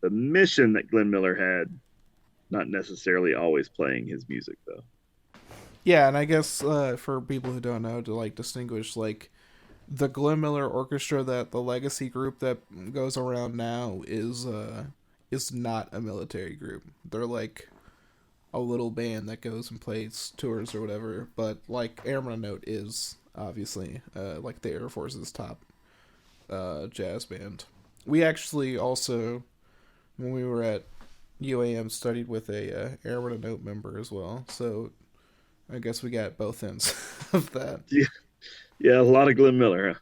the mission that Glenn Miller had, not necessarily always playing his music though. Yeah, and I guess for people who don't know, to like distinguish like the Glenn Miller Orchestra, that the legacy group that goes around now is not a military group. They're like a little band that goes and plays tours or whatever. But like Airman Note is obviously like the Air Force's top jazz band. We actually also, when we were at UAM, studied with a Airman Note member as well. So I guess we got both ends of that. Yeah, yeah, a lot of Glenn Miller. Huh?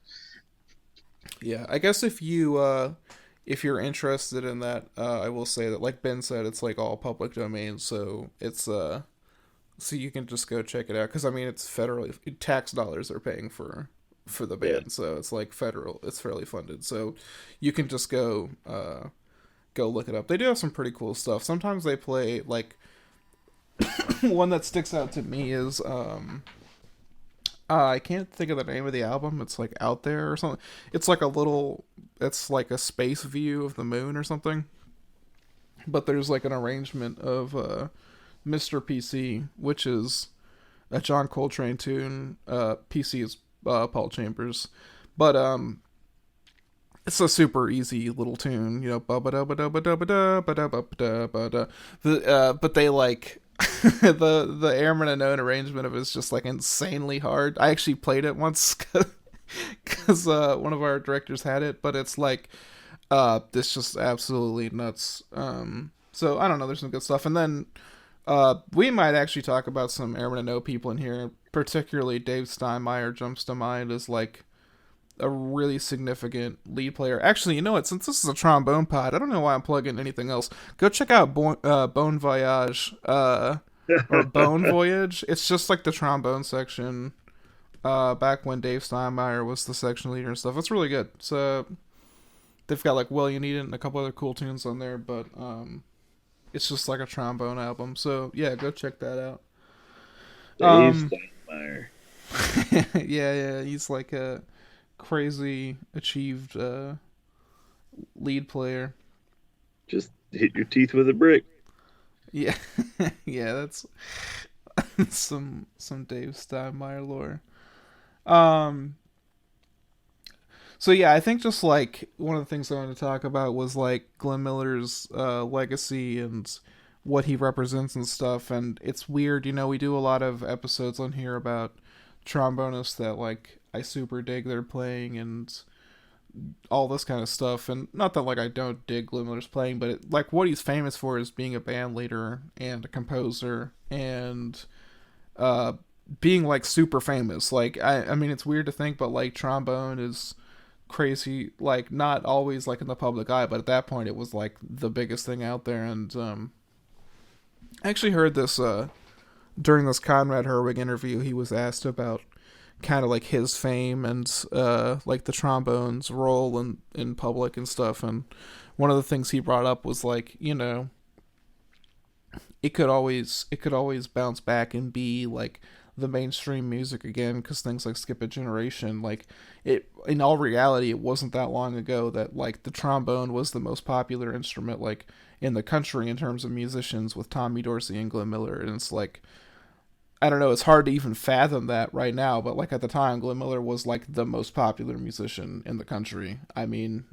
Yeah, I guess if you're interested in that, I will say that like Ben said, it's like all public domain, so it's so you can just go check it out because I mean it's federally tax dollars are paying for the Yeah, band, so it's like federal, it's fairly funded, so you can just go look it up. They do have some pretty cool stuff. Sometimes they play like one that sticks out to me is I can't think of the name of the album. It's like Out There or something. It's like a little. It's like a space view of the moon or something. But there's like an arrangement of Mr. PC, which is a John Coltrane tune. PC is Paul Chambers, but it's a super easy little tune. You know, but they like the Airman Unknown arrangement of it is just like insanely hard. I actually played it once because one of our directors had it, but it's like it's just absolutely nuts. So I don't know, there's some good stuff, and then we might actually talk about some Airman Unknown people in here. Particularly Dave Steinmeier jumps to mind as like a really significant lead player. Actually, you know what? Since this is a trombone pod, I don't know why I'm plugging anything else. Go check out Bone Voyage or Bone Voyage. It's just like the trombone section back when Dave Steinmeier was the section leader and stuff. It's really good. So they've got like Well You Need It and a couple other cool tunes on there, but it's just like a trombone album. So yeah, go check that out. Dave Steinmeier. Yeah, he's like a crazy achieved lead player. Just hit your teeth with a brick. Yeah, yeah, that's some Dave Steinmeier lore. Um, so yeah, I think just like one of the things I wanted to talk about was like Glenn Miller's legacy and what he represents and stuff. And it's weird, you know, we do a lot of episodes on here about trombonists that like I super dig their playing and all this kind of stuff. And not that like I don't dig Glenn Miller's playing, but like what he's famous for is being a band leader and a composer and being like super famous. Like I mean it's weird to think, but like trombone is crazy, like not always like in the public eye, but at that point it was like the biggest thing out there. And I actually heard this during this Conrad Herwig interview. He was asked about kind of like his fame and like the trombone's role in public and stuff. And one of the things he brought up was like, it could always bounce back and be like the mainstream music again, because things like Skip a Generation, like it in all reality it wasn't that long ago that like the trombone was the most popular instrument like in the country in terms of musicians, with Tommy Dorsey and Glenn Miller. And it's like, I don't know, it's hard to even fathom that right now, but like at the time Glenn Miller was like the most popular musician in the country. I mean,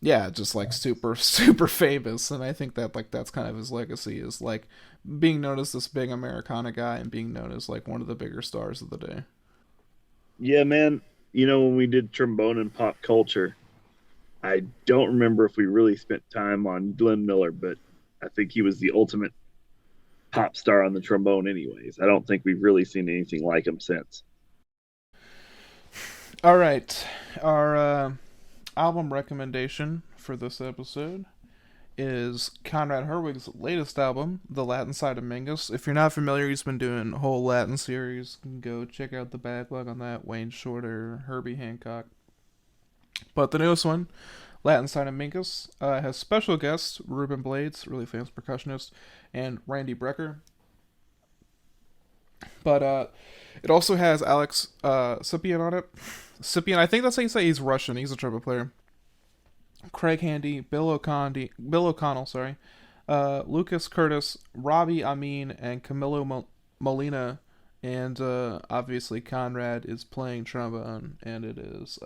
yeah, just like super super famous. And I think that like that's kind of his legacy, is like being known as this big Americana guy and being known as like one of the bigger stars of the day. Yeah, man. When we did trombone and pop culture, I don't remember if we really spent time on Glenn Miller, but I think he was the ultimate pop star on the trombone, anyways. I don't think we've really seen anything like him since. All right, our album recommendation for this episode is Conrad Herwig's latest album, The Latin Side of Mingus. If you're not familiar, he's been doing a whole Latin series. You can go check out the backlog on that. Wayne Shorter, Herbie Hancock. But the newest one, Latin Side of Mingus, has special guests Ruben Blades, really famous percussionist, and Randy Brecker. But it also has Alex Sipian on it. Sipian, I think that's how you say, he's Russian. He's a trumpet player. Craig Handy, Bill O'Connell, sorry, Lucas Curtis, Robbie Amin, and Camilo Molina. And obviously Conrad is playing trombone, and it is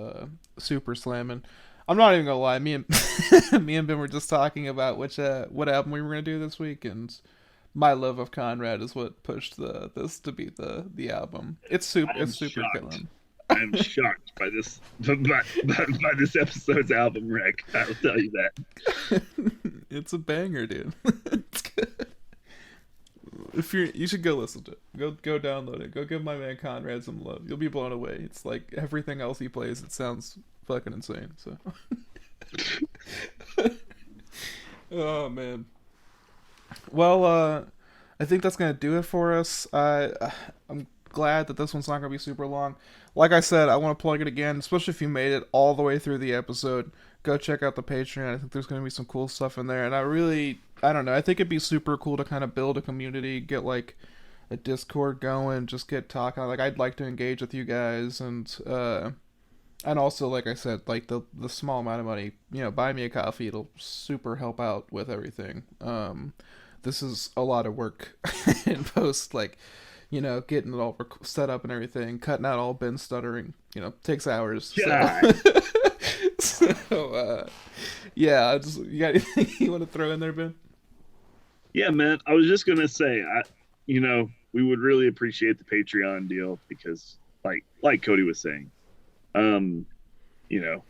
super slamming. I'm not even gonna lie, me and me and Ben were just talking about what album we were gonna do this week, and my love of Conrad is what pushed this to be the album. It's super killing. I'm shocked by this by this episode's album rec. I'll tell you that. It's a banger, dude. It's good. You should go listen to it. Go download it. Go give my man Conrad some love. You'll be blown away. It's like everything else he plays, it sounds fucking insane. So oh man. Well, I think that's gonna do it for us. I'm glad that this one's not gonna be super long. Like I said, I want to plug it again, especially if you made it all the way through the episode. Go check out the Patreon. I think there's gonna be some cool stuff in there, and I don't know. I think it'd be super cool to kind of build a community, get like a Discord going, just get talking. Like I'd like to engage with you guys, and also, like I said, like the small amount of money, buy me a coffee. It'll super help out with everything. This is a lot of work in post, like, getting it all set up and everything, cutting out all Ben stuttering, takes hours. Yeah. So yeah, you got anything you want to throw in there, Ben? Yeah, man. I was just gonna say, we would really appreciate the Patreon deal because, like Cody was saying, you know,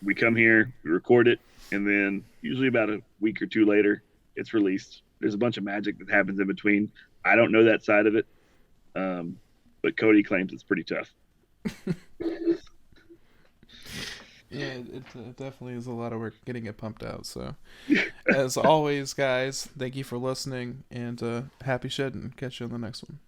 we come here, we record it, and then usually about a week or two later, it's released. There's a bunch of magic that happens in between. I don't know that side of it, but Cody claims it's pretty tough. Yeah, it definitely is a lot of work getting it pumped out. So, as always, guys, thank you for listening, and happy shedding. Catch you on the next one.